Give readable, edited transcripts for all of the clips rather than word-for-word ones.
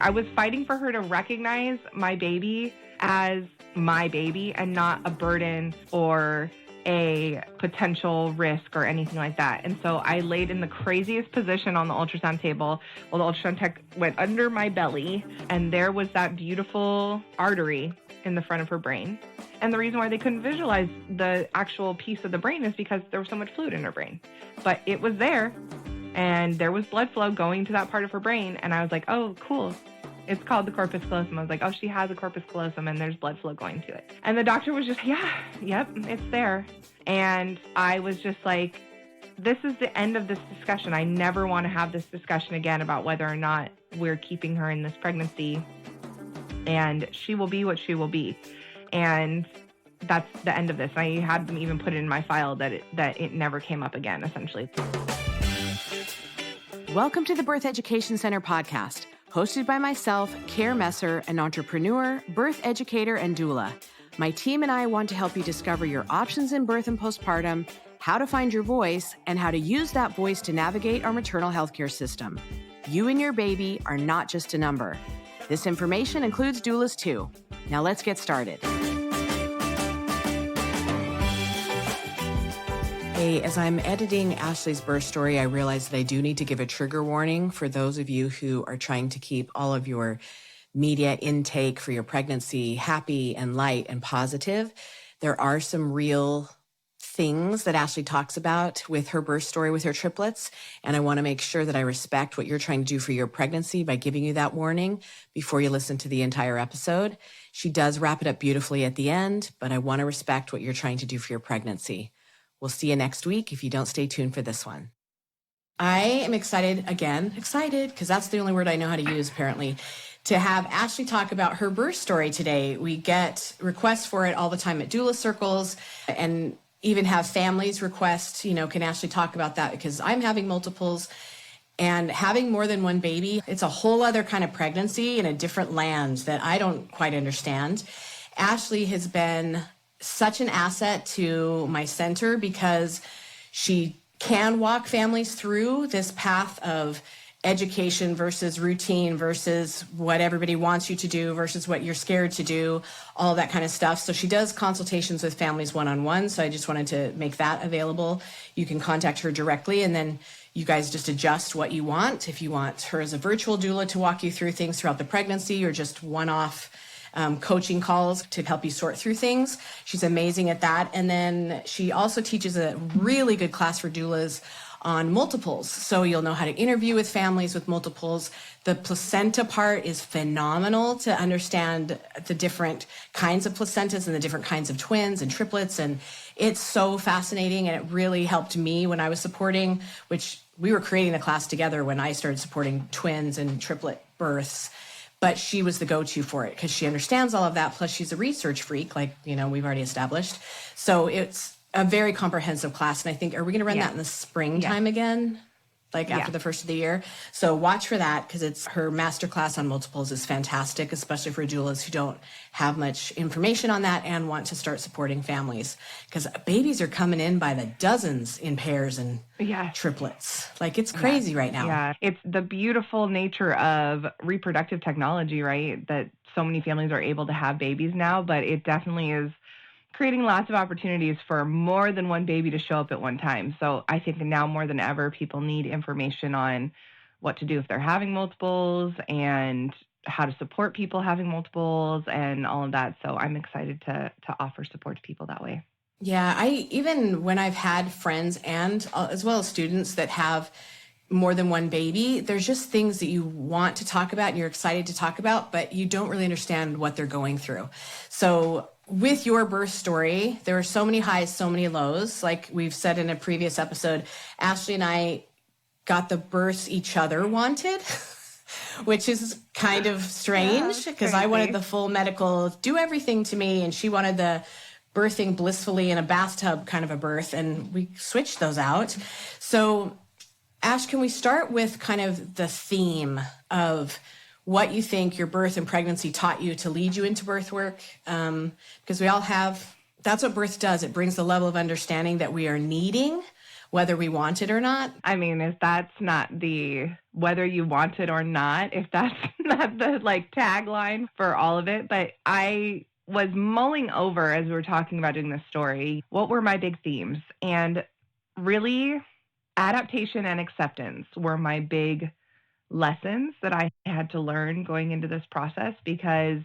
I was fighting for her to recognize my baby as my baby and not a burden or a potential risk or anything like that. And so I laid in the craziest position on the ultrasound table while the ultrasound tech went under my belly, and there was that beautiful artery in the front of her brain. And the reason why they couldn't visualize the actual piece of the brain is because there was so much fluid in her brain. But it was there, and there was blood flow going to that part of her brain, and I was like, oh, cool. It's called the corpus callosum. I was like, oh, she has a corpus callosum and there's blood flow going to it. And the doctor was just, yep, it's there. And I was just like, this is the end of this discussion. I never want to have this discussion again about whether or not we're keeping her in this pregnancy. And she will be what she will be. And that's the end of this. I had them even put it in my file that it never came up again, essentially. Welcome to the Birth Education Center podcast. Hosted by myself, Care Messer, an entrepreneur, birth educator, and doula. My team and I want to help you discover your options in birth and postpartum, how to find your voice, and how to use that voice to navigate our maternal healthcare system. You and your baby are not just a number. This information includes doulas too. Now let's get started. Hey, as I'm editing Ashley's birth story, I realized that I do need to give a trigger warning for those of you who are trying to keep all of your media intake for your pregnancy happy and light and positive. There are some real things that Ashley talks about with her birth story with her triplets, and I want to make sure that I respect what you're trying to do for your pregnancy by giving you that warning before you listen to the entire episode. She does wrap it up beautifully at the end, but I want to respect what you're trying to do for your pregnancy. We'll see you next week if you don't stay tuned for this one. I am excited, because that's the only word I know how to use apparently, to have Ashley talk about her birth story today. We get requests for it all the time at doula circles and even have families request, can Ashley talk about that? Because I'm having multiples and having more than one baby, it's a whole other kind of pregnancy in a different land that I don't quite understand. Ashley has been such an asset to my center because she can walk families through this path of education versus routine versus what everybody wants you to do versus what you're scared to do, all that kind of stuff. So she does consultations with families one-on-one. So I just wanted to make that available. You can contact her directly, and then you guys just adjust what you want. If you want her as a virtual doula to walk you through things throughout the pregnancy, or just one-off coaching calls to help you sort through things. She's amazing at that. And then she also teaches a really good class for doulas on multiples. So you'll know how to interview with families with multiples. The placenta part is phenomenal to understand the different kinds of placentas and the different kinds of twins and triplets. And it's so fascinating. And it really helped me when I was supporting, which we were creating the class together when I started supporting twins and triplet births. But she was the go-to for it because she understands all of that. Plus, she's a research freak, like, we've already established. So it's a very comprehensive class. And I think, are we going to run that in the springtime again? After the first of the year? So watch for that because it's her masterclass on multiples is fantastic, especially for doulas who don't have much information on that and want to start supporting families. Because babies are coming in by the dozens in pairs and triplets. It's crazy right now. Yeah, it's the beautiful nature of reproductive technology, right? That so many families are able to have babies now, but it definitely is creating lots of opportunities for more than one baby to show up at one time. So I think now more than ever, people need information on what to do if they're having multiples and how to support people having multiples and all of that. So I'm excited to offer support to people that way. Yeah, even when I've had friends and as well as students that have more than one baby, there's just things that you want to talk about and you're excited to talk about, but you don't really understand what they're going through. So with your birth story, there are so many highs, so many lows. Like we've said in a previous episode, Ashley and I got the births each other wanted, which is kind of strange because I wanted the full medical, do everything to me, and she wanted the birthing blissfully in a bathtub kind of a birth, and we switched those out. So Ash, can we start with kind of the theme of what you think your birth and pregnancy taught you to lead you into birth work? Because we all have, that's what birth does. It brings the level of understanding that we are needing whether we want it or not. I mean, if that's not the whether you want it or not, if that's not the like tagline for all of it. But I was mulling over as we were talking about doing this story, what were my big themes? And really, adaptation and acceptance were my big lessons that I had to learn going into this process, because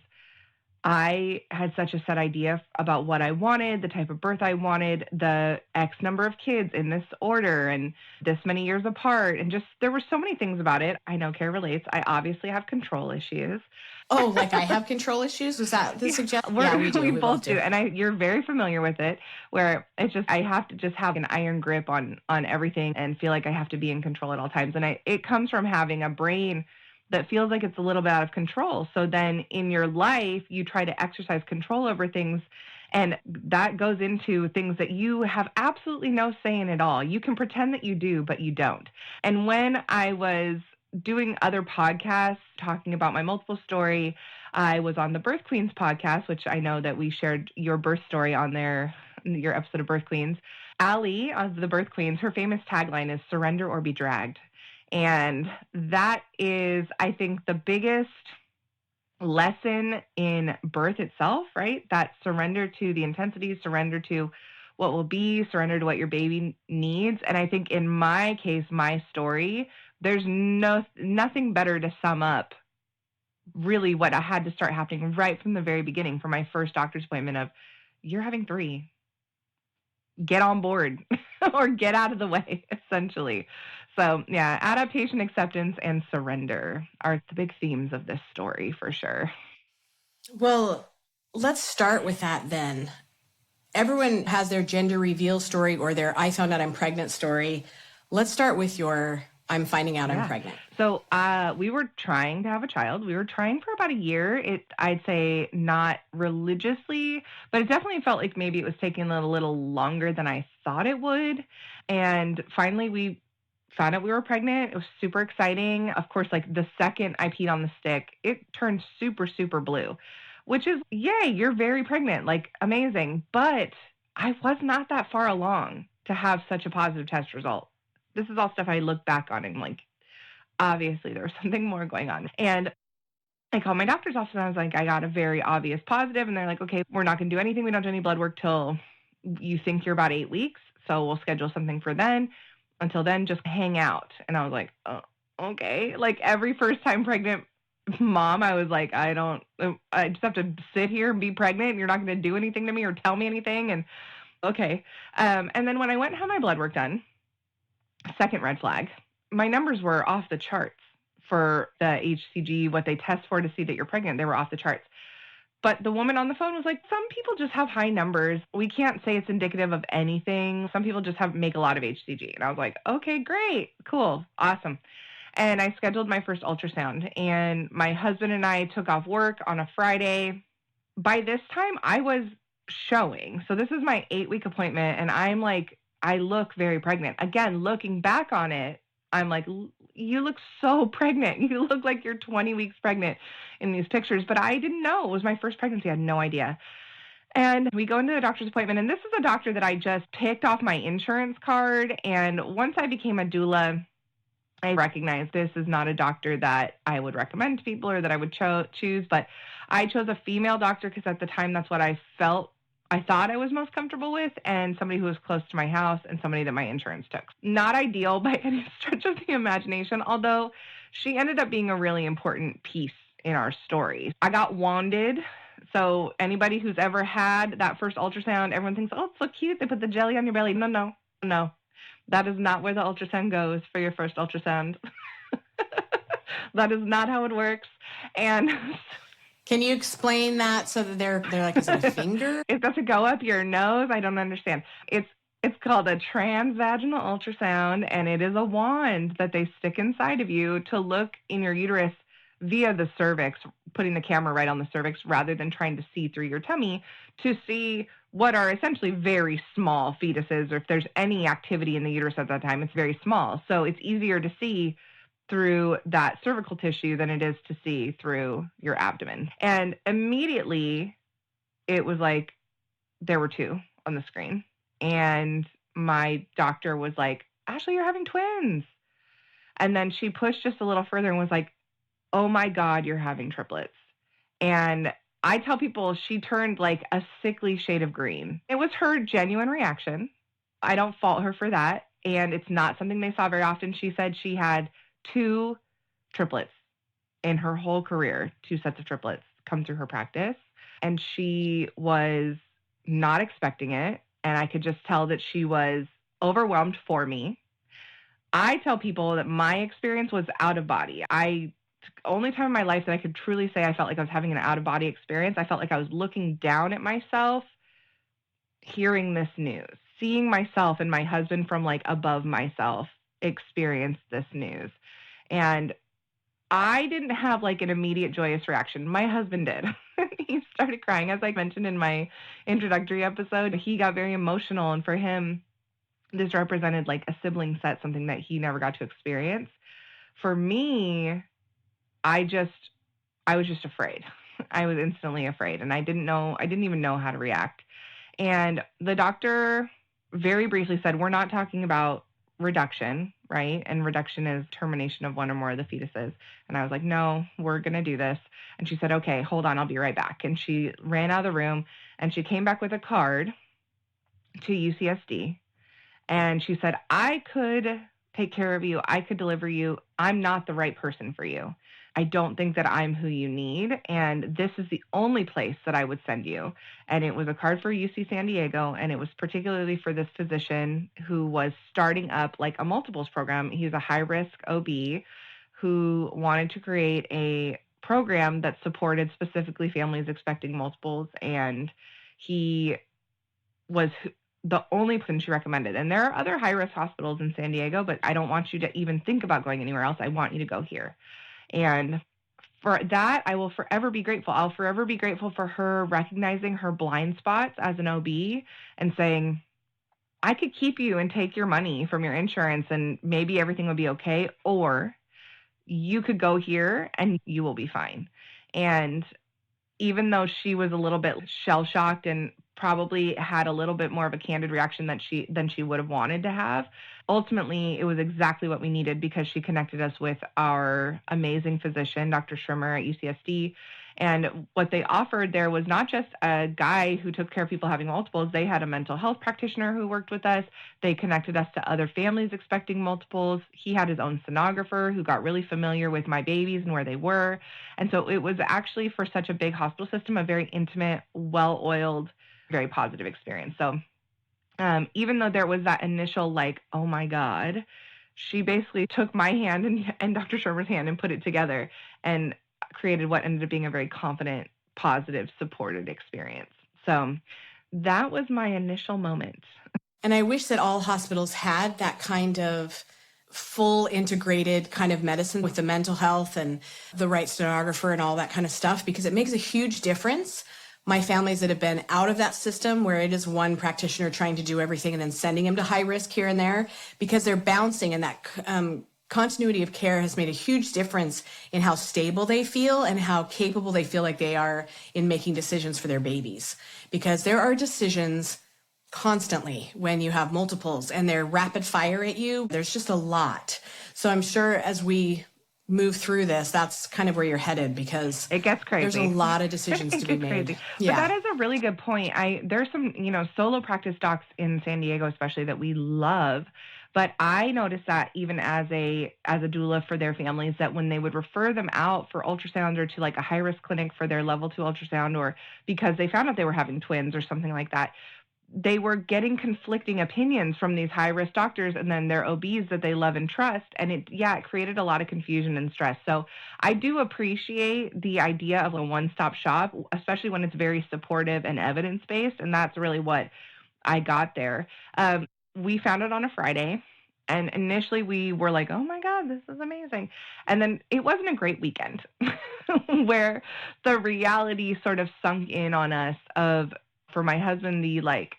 I had such a set idea about what I wanted, the type of birth I wanted, the X number of kids in this order and this many years apart. And just there were so many things about it. I know Kara relates. I obviously have control issues. Oh, like I have control issues? Was that the suggestion? Yeah, we do. We both do. And you're very familiar with it, where it's just I have to just have an iron grip on everything and feel like I have to be in control at all times. And it comes from having a brain that feels like it's a little bit out of control. So then in your life, you try to exercise control over things, and that goes into things that you have absolutely no say in at all. You can pretend that you do, but you don't. And when I was doing other podcasts talking about my multiple story, I was on the Birth Queens podcast, which I know that we shared your birth story on there, your episode of Birth Queens. Allie of the Birth Queens, her famous tagline is surrender or be dragged. And that is, I think, the biggest lesson in birth itself, right? That surrender to the intensity, surrender to what will be, surrender to what your baby needs. And I think in my case, my story, there's nothing better to sum up really what I had to start happening right from the very beginning for my first doctor's appointment of, you're having 3. Get on board or get out of the way, essentially. So yeah, adaptation, acceptance, and surrender are the big themes of this story for sure. Well, let's start with that then. Everyone has their gender reveal story or their I found out I'm pregnant story. Let's start with your I'm finding out I'm pregnant. So we were trying to have a child. We were trying for about a year. I'd say not religiously, but it definitely felt like maybe it was taking a little longer than I thought it would. And finally, we found out we were pregnant. It was super exciting. Of course, like the second I peed on the stick, it turned super, super blue, which is, yay, you're very pregnant, like amazing. But I was not that far along to have such a positive test result. This is all stuff I look back on and like, obviously there was something more going on. And I called my doctor's office and I was like, I got a very obvious positive. And they're like, okay, we're not going to do anything. We don't do any blood work till you think you're about 8 weeks. So we'll schedule something for then. Until then, just hang out. And I was like, oh, okay. Like every first time pregnant mom, I was like, I just have to sit here and be pregnant and you're not going to do anything to me or tell me anything. And okay. And then when I went and had my blood work done, second red flag, my numbers were off the charts for the HCG, what they test for to see that you're pregnant. They were off the charts. But the woman on the phone was like, some people just have high numbers. We can't say it's indicative of anything. Some people just make a lot of HCG. And I was like, okay, great, cool, awesome. And I scheduled my first ultrasound. And my husband and I took off work on a Friday. By this time, I was showing. So this is my 8-week appointment. And I'm like, I look very pregnant. Again, looking back on it, I'm like, you look so pregnant. You look like you're 20 weeks pregnant in these pictures. But I didn't know. It was my first pregnancy. I had no idea. And we go into the doctor's appointment. And this is a doctor that I just picked off my insurance card. And once I became a doula, I recognized this is not a doctor that I would recommend to people or that I would choose. But I chose a female doctor because at the time, that's what I thought I was most comfortable with, and somebody who was close to my house and somebody that my insurance took. Not ideal by any stretch of the imagination, although she ended up being a really important piece in our story. I got wanded. So anybody who's ever had that first ultrasound, everyone thinks, oh, it's so cute. They put the jelly on your belly. No. That is not where the ultrasound goes for your first ultrasound. That is not how it works. And can you explain that so that they're like, is it a finger? It doesn't go up your nose. I don't understand. It's called a transvaginal ultrasound, and it is a wand that they stick inside of you to look in your uterus via the cervix, putting the camera right on the cervix rather than trying to see through your tummy to see what are essentially very small fetuses, or if there's any activity in the uterus at that time, it's very small. So it's easier to see through that cervical tissue than it is to see through your abdomen. And immediately it was like there were 2 on the screen. And my doctor was like, Ashley, you're having twins. And then she pushed just a little further and was like, oh my God, you're having triplets. And I tell people she turned like a sickly shade of green. It was her genuine reaction. I don't fault her for that. And it's not something they saw very often. She said she had 2 triplets in her whole career, 2 sets of triplets come through her practice. And she was not expecting it. And I could just tell that she was overwhelmed for me. I tell people that my experience was out of body. Only time in my life that I could truly say I felt like I was having an out of body experience. I felt like I was looking down at myself, hearing this news, seeing myself and my husband from like above myself experience this news. And I didn't have like an immediate joyous reaction. My husband did. He started crying. As I mentioned in my introductory episode, he got very emotional. And for him, this represented like a sibling set, something that he never got to experience. For me, I was just afraid. I was instantly afraid, and I didn't even know how to react. And the doctor very briefly said, we're not talking about reduction, right? And reduction is termination of one or more of the fetuses. And I was like, no, we're going to do this. And she said, okay, hold on, I'll be right back. And she ran out of the room, and she came back with a card to UCSD. And she said, I could take care of you. I could deliver you. I'm not the right person for you. I don't think that I'm who you need. And this is the only place that I would send you. And it was a card for UC San Diego. And it was particularly for this physician who was starting up like a multiples program. He's a high risk OB who wanted to create a program that supported specifically families expecting multiples. And he was the only person she recommended. And there are other high-risk hospitals in San Diego, but I don't want you to even think about going anywhere else. I want you to go here. And for that, I will forever be grateful. I'll forever be grateful for her recognizing her blind spots as an OB and saying, I could keep you and take your money from your insurance and maybe everything would be okay, or you could go here and you will be fine. And even though she was a little bit shell-shocked and probably had a little bit more of a candid reaction than she would have wanted to have, ultimately it was exactly what we needed because she connected us with our amazing physician, Dr. Schrimmer at UCSD. And what they offered there was not just a guy who took care of people having multiples. They had a mental health practitioner who worked with us. They connected us to other families expecting multiples. He had his own sonographer who got really familiar with my babies and where they were. And so it was actually, for such a big hospital system, a very intimate, well-oiled, very positive experience. So even though there was that initial like, oh my God, she basically took my hand and Dr. Shermer's hand and put it together and created what ended up being a very confident, positive, supported experience. So that was my initial moment. And I wish that all hospitals had that kind of full integrated kind of medicine with the mental health and the right stenographer and all that kind of stuff, because it makes a huge difference. My families that have been out of that system where it is one practitioner trying to do everything and then sending them to high risk here and there, because they're bouncing, and that continuity of care has made a huge difference in how stable they feel and how capable they feel like they are in making decisions for their babies. Because there are decisions constantly when you have multiples and they're rapid fire at you. There's just a lot. So I'm sure as we move through this, that's kind of where you're headed, because it gets crazy. There's a lot of decisions to be made. Crazy. Yeah. But that is a really good point. There's some, solo practice docs in San Diego, especially, that we love. But I noticed that even as a doula for their families, that when they would refer them out for ultrasound or to like a high risk clinic for their level 2 ultrasound, or because they found out they were having twins or something like that, they were getting conflicting opinions from these high-risk doctors and then their OBs that they love and trust. And it created a lot of confusion and stress. So I do appreciate the idea of a one-stop shop, especially when it's very supportive and evidence-based. And that's really what I got there. We found it on a Friday. And initially we were like, oh my God, this is amazing. And then it wasn't a great weekend where the reality sort of sunk in on us of, for my husband, the like,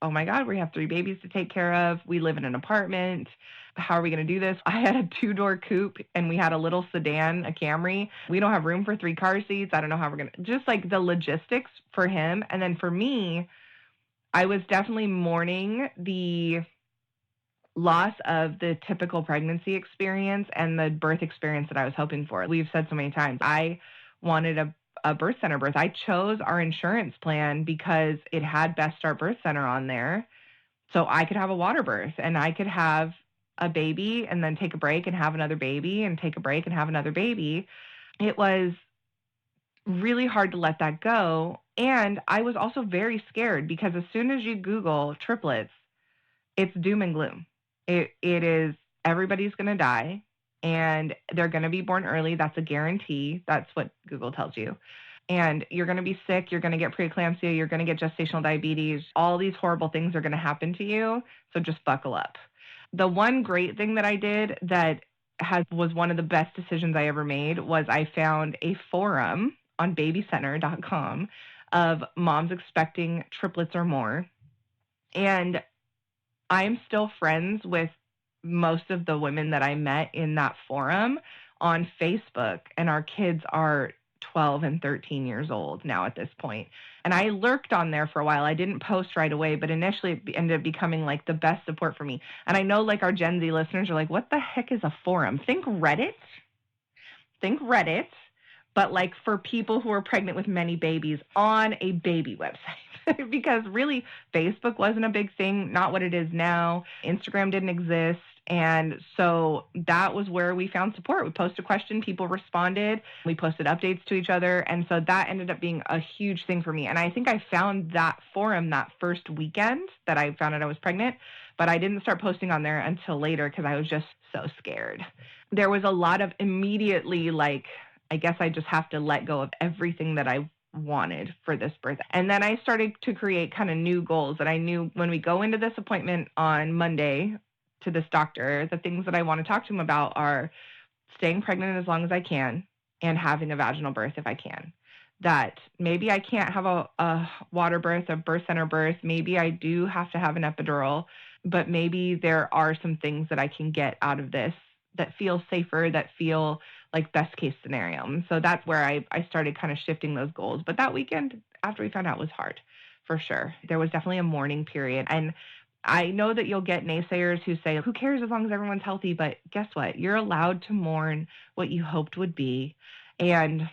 oh my God, we have 3 babies to take care of. We live in an apartment. How are we going to do this? I had a 2-door coupe and we had a little sedan, a Camry. We don't have room for 3 car seats. I don't know how we're going to, just like the logistics for him. And then for me, I was definitely mourning the loss of the typical pregnancy experience and the birth experience that I was hoping for. We've said so many times, I wanted a birth center birth. I chose our insurance plan because it had Best Start Birth Center on there. So I could have a water birth and I could have a baby and then take a break and have another baby and take a break and have another baby. It was really hard to let that go. And I was also very scared because as soon as you Google triplets, it's doom and gloom. It is everybody's going to die and they're going to be born early. That's a guarantee. That's what Google tells you. And you're going to be sick. You're going to get preeclampsia. You're going to get gestational diabetes. All these horrible things are going to happen to you. So just buckle up. The one great thing that I did that was one of the best decisions I ever made was I found a forum on babycenter.com of moms expecting triplets or more. And I'm still friends with most of the women that I met in that forum on Facebook, and our kids are 12 and 13 years old now at this point. And I lurked on there for a while. I didn't post right away, but initially it ended up becoming like the best support for me. And I know like our Gen Z listeners are like, what the heck is a forum? Think Reddit, but like for people who are pregnant with many babies on a baby website. Because really Facebook wasn't a big thing, not what it is now. Instagram didn't exist. And so that was where we found support. We posted a question, people responded, we posted updates to each other. And so that ended up being a huge thing for me. And I think I found that forum that first weekend that I found out I was pregnant, but I didn't start posting on there until later because I was just so scared. There was a lot of immediately like, I guess I just have to let go of everything that I wanted for this birth. And then I started to create kind of new goals that I knew when we go into this appointment on Monday to this doctor, the things that I want to talk to him about are staying pregnant as long as I can and having a vaginal birth if I can. That maybe I can't have a water birth, a birth center birth. Maybe I do have to have an epidural, but maybe there are some things that I can get out of this that feel safer, that feel like best case scenario. And so that's where I started kind of shifting those goals. But that weekend after we found out was hard for sure. There was definitely a mourning period. And I know that you'll get naysayers who say, who cares as long as everyone's healthy? But guess what? You're allowed to mourn what you hoped would be. And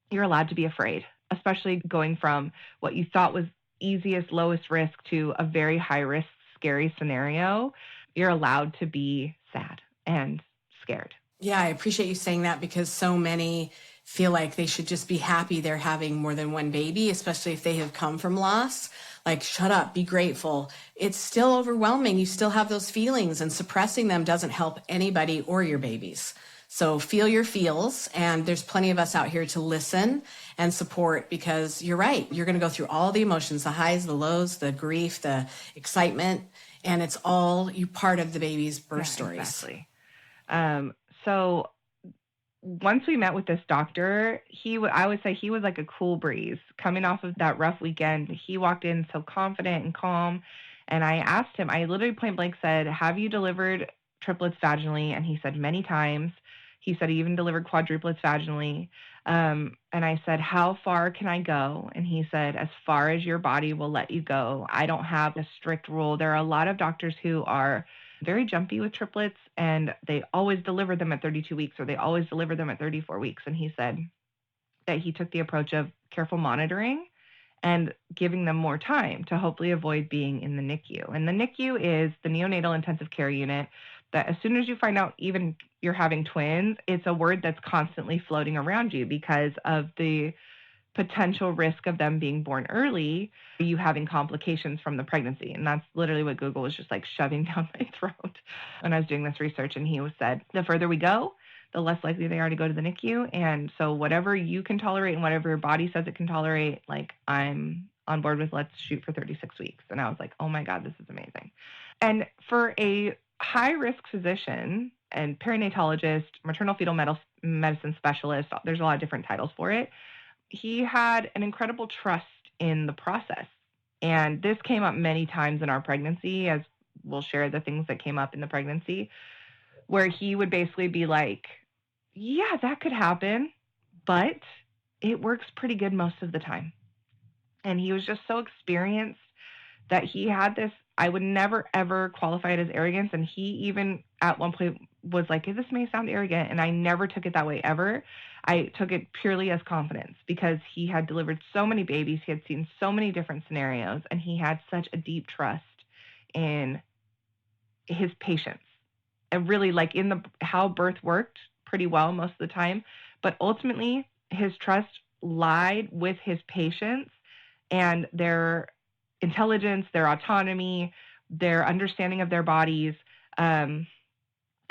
you're allowed to be afraid, especially going from what you thought was easiest, lowest risk to a very high risk, scary scenario. You're allowed to be sad and scared. Yeah, I appreciate you saying that because so many feel like they should just be happy they're having more than one baby, especially if they have come from loss. Like, shut up, be grateful. It's still overwhelming. You still have those feelings, and suppressing them doesn't help anybody or your babies. So feel your feels, and there's plenty of us out here to listen and support because you're right. You're going to go through all the emotions, the highs, the lows, the grief, the excitement, and it's all you part of the baby's birth stories. Exactly. So once we met with this doctor, I would say he was like a cool breeze. Coming off of that rough weekend, he walked in so confident and calm. And I asked him, I literally point blank said, have you delivered triplets vaginally? And he said many times. He said he even delivered quadruplets vaginally. And I said, how far can I go? And he said, as far as your body will let you go. I don't have a strict rule. There are a lot of doctors who are very jumpy with triplets and they always deliver them at 32 weeks or they always deliver them at 34 weeks. And he said that he took the approach of careful monitoring and giving them more time to hopefully avoid being in the NICU. And the NICU is the neonatal intensive care unit that as soon as you find out even you're having twins, it's a word that's constantly floating around you because of the potential risk of them being born early, you having complications from the pregnancy. And that's literally what Google was just like shoving down my throat when I was doing this research. And he said, the further we go, the less likely they are to go to the NICU. And so whatever you can tolerate and whatever your body says it can tolerate, like I'm on board with let's shoot for 36 weeks. And I was like, oh my God, this is amazing. And for a high risk physician and perinatologist, maternal fetal medicine specialist, there's a lot of different titles for it. He had an incredible trust in the process. And this came up many times in our pregnancy, as we'll share the things that came up in the pregnancy, where he would basically be like, yeah, that could happen, but it works pretty good most of the time. And he was just so experienced that he had this I would never, ever qualify it as arrogance. And he even at one point was like, this may sound arrogant. And I never took it that way ever. I took it purely as confidence because he had delivered so many babies. He had seen so many different scenarios, and he had such a deep trust in his patients and really like in the how birth worked pretty well most of the time. But ultimately, his trust lied with his patients and their intelligence, their autonomy, their understanding of their bodies. I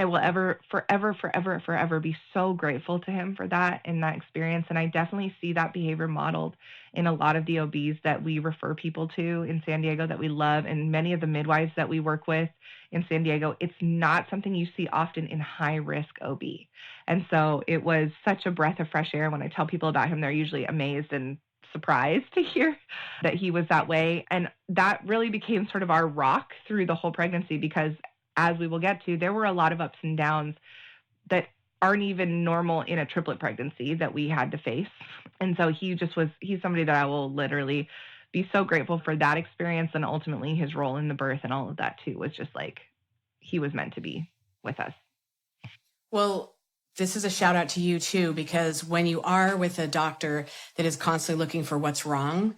will forever be so grateful to him for that and that experience. And I definitely see that behavior modeled in a lot of the OBs that we refer people to in San Diego that we love, and many of the midwives that we work with in San Diego. It's not something you see often in high-risk OB. And so it was such a breath of fresh air. When I tell people about him, they're usually amazed and surprised to hear that he was that way. And that really became sort of our rock through the whole pregnancy because, as we will get to, there were a lot of ups and downs that aren't even normal in a triplet pregnancy that we had to face. And so he's somebody that I will literally be so grateful for that experience, and ultimately his role in the birth and all of that too was just like, he was meant to be with us. Well, this is a shout out to you too, because when you are with a doctor that is constantly looking for what's wrong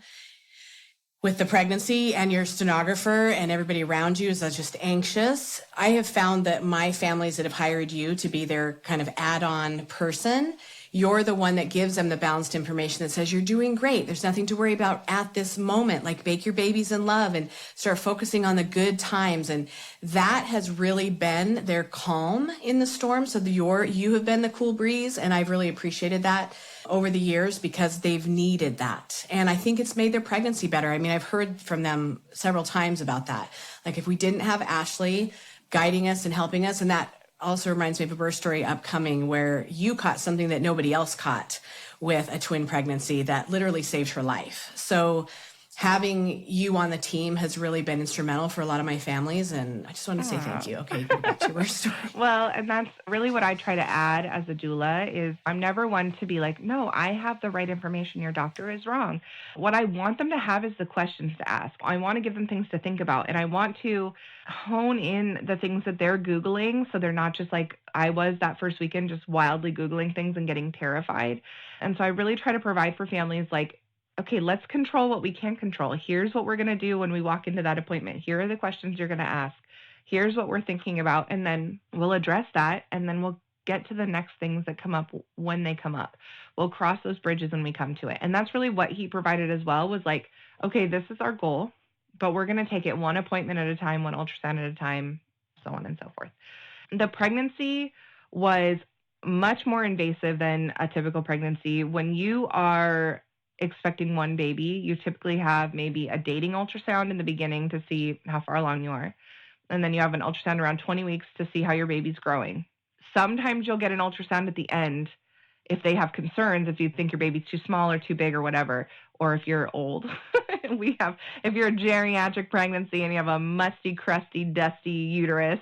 with the pregnancy, and your stenographer and everybody around you is just anxious, I have found that my families that have hired you to be their kind of add-on person, you're the one that gives them the balanced information that says you're doing great. There's nothing to worry about at this moment. Like, bake your babies in love and start focusing on the good times. And that has really been their calm in the storm. So you have been the cool breeze. And I've really appreciated that over the years because they've needed that. And I think it's made their pregnancy better. I mean, I've heard from them several times about that. Like, if we didn't have Ashley guiding us and helping us, and that also reminds me of a birth story upcoming where you caught something that nobody else caught with a twin pregnancy that literally saved her life. So having you on the team has really been instrumental for a lot of my families. And I just want to say thank you. Okay, go back to your birth story. Well, and that's really what I try to add as a doula is I'm never one to be like, no, I have the right information. Your doctor is wrong. What I want them to have is the questions to ask. I want to give them things to think about, and I want to hone in the things that they're Googling so they're not just like I was that first weekend, just wildly Googling things and getting terrified. And so I really try to provide for families like, okay, let's control what we can control. Here's what we're going to do when we walk into that appointment. Here are the questions you're going to ask. Here's what we're thinking about. And then we'll address that. And then we'll get to the next things that come up when they come up. We'll cross those bridges when we come to it. And that's really what he provided as well, was like, okay, this is our goal, but we're going to take it one appointment at a time, one ultrasound at a time, so on and so forth. The pregnancy was much more invasive than a typical pregnancy. When you are expecting one baby, you typically have maybe a dating ultrasound in the beginning to see how far along you are. And then you have an ultrasound around 20 weeks to see how your baby's growing. Sometimes you'll get an ultrasound at the end if they have concerns, if you think your baby's too small or too big or whatever, or if you're old. If you're a geriatric pregnancy and you have a musty, crusty, dusty uterus.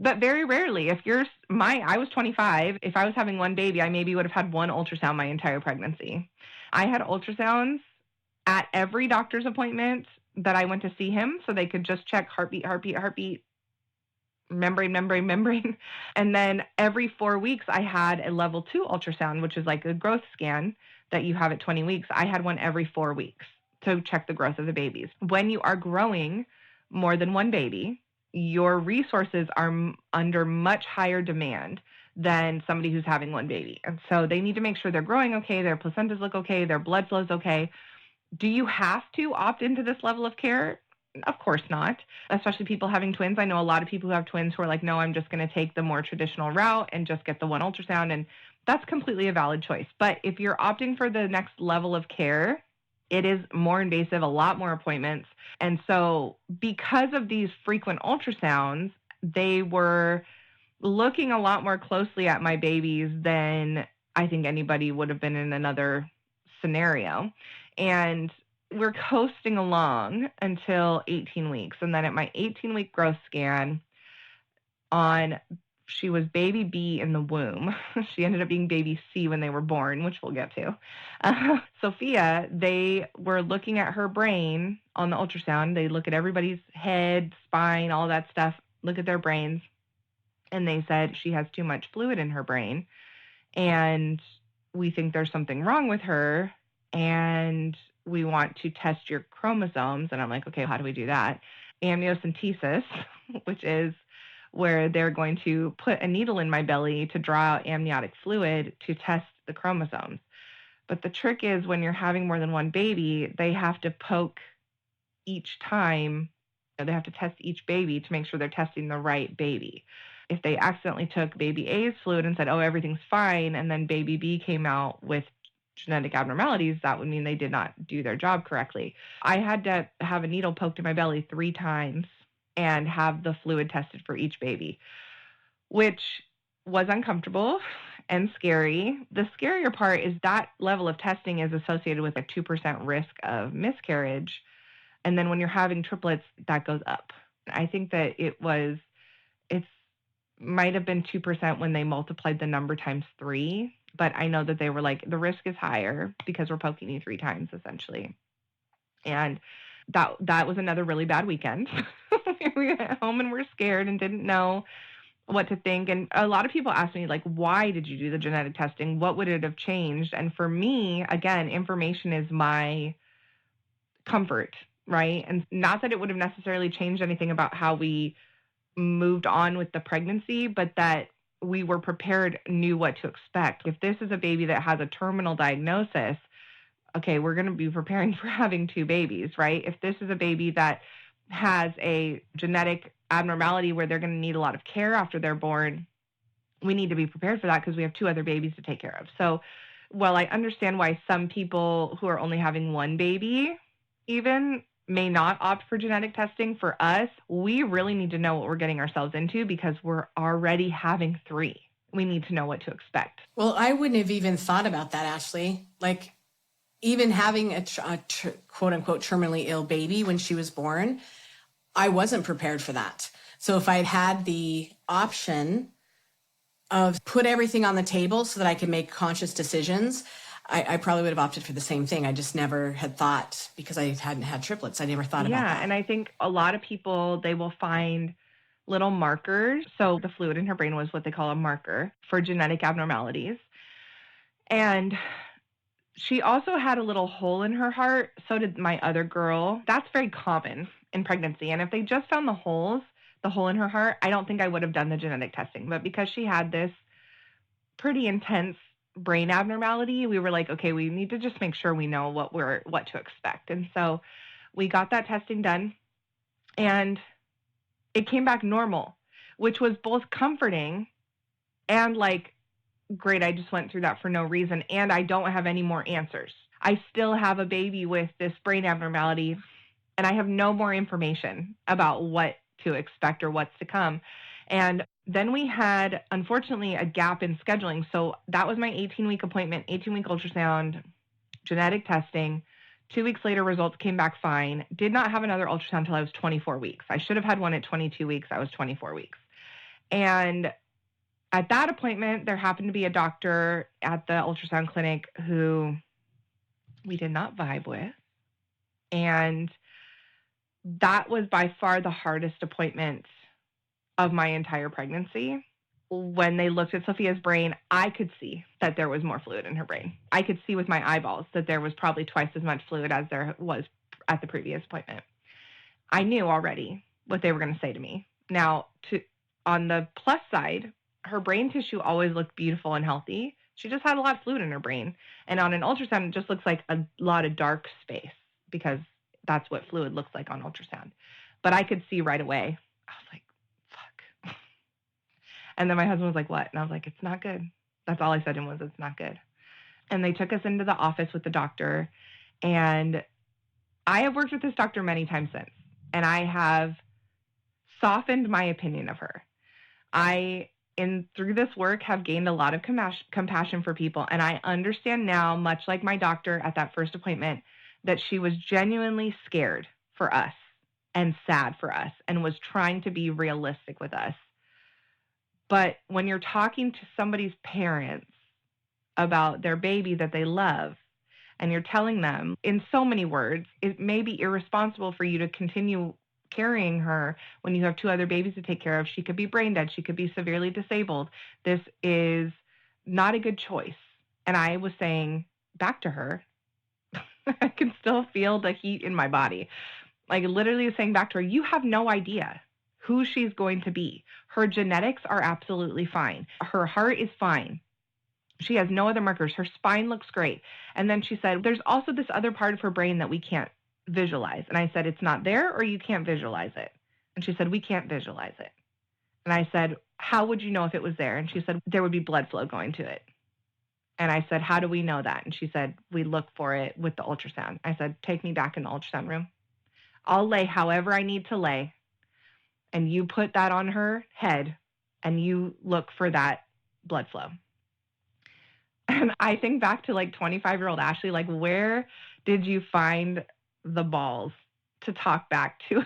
But very rarely, I was 25, if I was having one baby, I maybe would have had one ultrasound my entire pregnancy. I had ultrasounds at every doctor's appointment that I went to see him so they could just check heartbeat, membrane. And then every 4 weeks, I had a level 2 ultrasound, which is like a growth scan that you have at 20 weeks. I had one every 4 weeks to check the growth of the babies. When you are growing more than one baby, your resources are under much higher demand than somebody who's having one baby. And so they need to make sure they're growing okay, their placentas look okay, their blood flow's okay. Do you have to opt into this level of care? Of course not, especially people having twins. I know a lot of people who have twins who are like, no, I'm just going to take the more traditional route and just get the one ultrasound. And that's completely a valid choice. But if you're opting for the next level of care, it is more invasive, a lot more appointments. And so because of these frequent ultrasounds, they were looking a lot more closely at my babies than I think anybody would have been in another scenario. And we're coasting along until 18 weeks. And then at my 18-week growth scan on she was baby B in the womb. She ended up being baby C when they were born, which we'll get to. Sophia, they were looking at her brain on the ultrasound. They look at everybody's head, spine, all that stuff, look at their brains. And they said she has too much fluid in her brain. And we think there's something wrong with her. And we want to test your chromosomes. And I'm like, okay, how do we do that? Amniocentesis, which is where they're going to put a needle in my belly to draw out amniotic fluid to test the chromosomes. But the trick is when you're having more than one baby, they have to poke each time. They have to test each baby to make sure they're testing the right baby. If they accidentally took baby A's fluid and said, oh, everything's fine, and then baby B came out with genetic abnormalities, that would mean they did not do their job correctly. I had to have a needle poked in my belly 3 times and have the fluid tested for each baby, which was uncomfortable and scary. The scarier part is that level of testing is associated with a 2% risk of miscarriage. And then when you're having triplets, that goes up. I think that it might have been 2% when they multiplied the number times 3. But I know that they were like, the risk is higher because we're poking you 3 times essentially. And that was another really bad weekend. We went home and we're scared and didn't know what to think. And a lot of people ask me, like, why did you do the genetic testing? What would it have changed? And for me, again, information is my comfort, right? And not that it would have necessarily changed anything about how we moved on with the pregnancy, but that we were prepared, knew what to expect. If this is a baby that has a terminal diagnosis, okay, we're going to be preparing for having 2 babies, right? If this is a baby that has a genetic abnormality where they're going to need a lot of care after they're born, we need to be prepared for that because we have 2 other babies to take care of. So while I understand why some people who are only having 1 baby even may not opt for genetic testing, for us, we really need to know what we're getting ourselves into because we're already having 3. We need to know what to expect. Well, I wouldn't have even thought about that, Ashley. Like, even having a quote unquote terminally ill baby when she was born, I wasn't prepared for that. So if I'd had the option of put everything on the table so that I could make conscious decisions, I probably would have opted for the same thing. I just never had thought, because I hadn't had triplets, I never thought about that. Yeah, and I think a lot of people, they will find little markers. So the fluid in her brain was what they call a marker for genetic abnormalities. And she also had a little hole in her heart. So did my other girl. That's very common in pregnancy. And if they just found the hole in her heart, I don't think I would have done the genetic testing. But because she had this pretty intense brain abnormality, we were like, okay, we need to just make sure we know what to expect. And so we got that testing done and it came back normal, which was both comforting and like, great, I just went through that for no reason, and I don't have any more answers. I still have a baby with this brain abnormality, and I have no more information about what to expect or what's to come. And then we had, unfortunately, a gap in scheduling. So that was my 18-week appointment, 18-week ultrasound, genetic testing. 2 weeks later, results came back fine. Did not have another ultrasound until I was 24 weeks. I should have had one at 22 weeks. I was 24 weeks. And at that appointment, there happened to be a doctor at the ultrasound clinic who we did not vibe with. And that was by far the hardest appointment of my entire pregnancy. When they looked at Sophia's brain, I could see that there was more fluid in her brain. I could see with my eyeballs that there was probably twice as much fluid as there was at the previous appointment. I knew already what they were going to say to me. Now, on the plus side, her brain tissue always looked beautiful and healthy. She just had a lot of fluid in her brain. And on an ultrasound, it just looks like a lot of dark space because that's what fluid looks like on ultrasound. But I could see right away. I was like, fuck. And then my husband was like, what? And I was like, it's not good. That's all I said to him was, it's not good. And they took us into the office with the doctor. And I have worked with this doctor many times since. And I have softened my opinion of her. Through this work, have gained a lot of compassion for people. And I understand now, much like my doctor at that first appointment, that she was genuinely scared for us and sad for us and was trying to be realistic with us. But when you're talking to somebody's parents about their baby that they love, and you're telling them in so many words, it may be irresponsible for you to continue carrying her when you have two other babies to take care of. She could be brain dead. She could be severely disabled. This is not a good choice. And I was saying back to her, I can still feel the heat in my body. Like literally saying back to her, you have no idea who she's going to be. Her genetics are absolutely fine. Her heart is fine. She has no other markers. Her spine looks great. And then she said, there's also this other part of her brain that we can't visualize. And I said, it's not there or you can't visualize it. And she said, we can't visualize it. And I said, how would you know if it was there? And she said, there would be blood flow going to it. And I said, how do we know that? And she said, we look for it with the ultrasound. I said, take me back in the ultrasound room. I'll lay however I need to lay. And you put that on her head and you look for that blood flow. And I think back to like 25-year-old Ashley, like, where did you find the balls to talk back to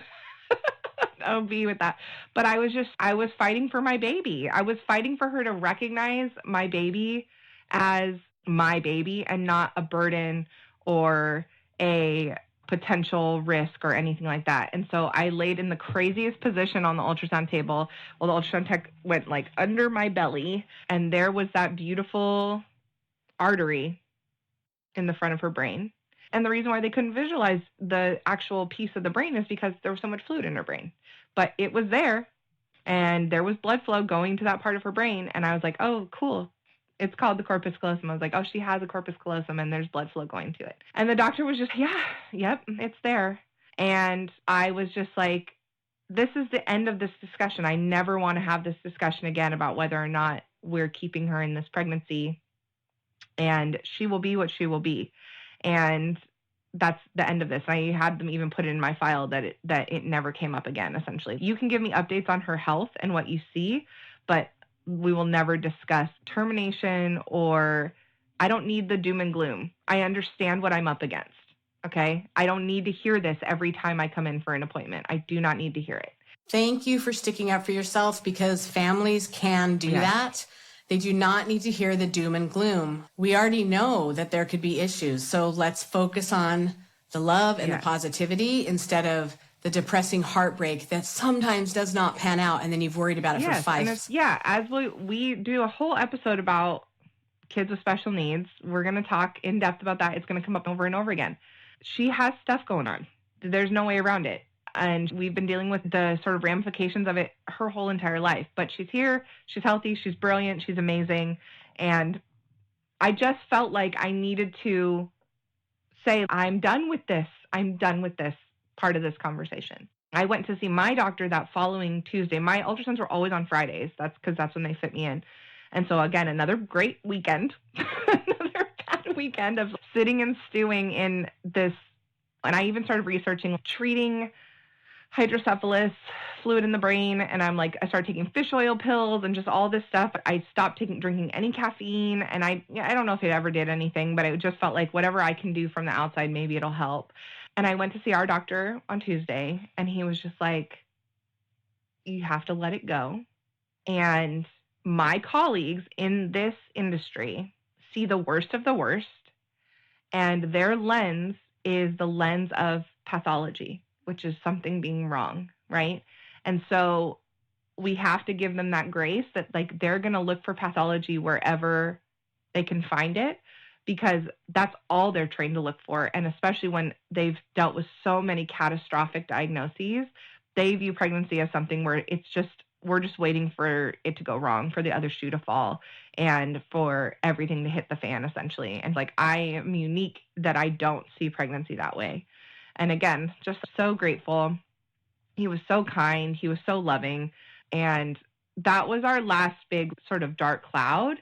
OB with that? But I was fighting for my baby. I was fighting for her to recognize my baby as my baby and not a burden or a potential risk or anything like that. And so I laid in the craziest position on the ultrasound table while the ultrasound tech went like under my belly. And there was that beautiful artery in the front of her brain. And the reason why they couldn't visualize the actual piece of the brain is because there was so much fluid in her brain. But it was there, and there was blood flow going to that part of her brain. And I was like, oh, cool. It's called the corpus callosum. I was like, oh, she has a corpus callosum, and there's blood flow going to it. And the doctor was just, yep, it's there. And I was just like, this is the end of this discussion. I never want to have this discussion again about whether or not we're keeping her in this pregnancy. And she will be what she will be. And that's the end of this. I had them even put it in my file that it never came up again, essentially. You can give me updates on her health and what you see, but we will never discuss termination or I don't need the doom and gloom. I understand what I'm up against, okay? I don't need to hear this every time I come in for an appointment. I do not need to hear it. Thank you for sticking up for yourself because families can do that. They do not need to hear the doom and gloom. We already know that there could be issues. So let's focus on the love and the positivity instead of the depressing heartbreak that sometimes does not pan out. And then you've worried about it for 5 years. As we do a whole episode about kids with special needs, we're going to talk in depth about that. It's going to come up over and over again. She has stuff going on. There's no way around it. And we've been dealing with the sort of ramifications of it her whole entire life. But she's here, she's healthy, she's brilliant, she's amazing. And I just felt like I needed to say, I'm done with this. I'm done with this part of this conversation. I went to see my doctor that following Tuesday. My ultrasounds were always on Fridays. That's because that's when they fit me in. And so again, another great weekend, another bad weekend of sitting and stewing in this. And I even started researching treating hydrocephalus, fluid in the brain, and I started taking fish oil pills and just all this stuff. I stopped drinking any caffeine, and I don't know if it ever did anything, but it just felt like whatever I can do from the outside, maybe it'll help. And I went to see our doctor on Tuesday, and he was just like, you have to let it go. And my colleagues in this industry see the worst of the worst, and their lens is the lens of pathology, which is something being wrong, right? And so we have to give them that grace that like they're going to look for pathology wherever they can find it, because that's all they're trained to look for. And especially when they've dealt with so many catastrophic diagnoses, they view pregnancy as something where we're just waiting for it to go wrong, for the other shoe to fall, and for everything to hit the fan, essentially. And like, I am unique that I don't see pregnancy that way. And again, just so grateful. He was so kind. He was so loving. And that was our last big sort of dark cloud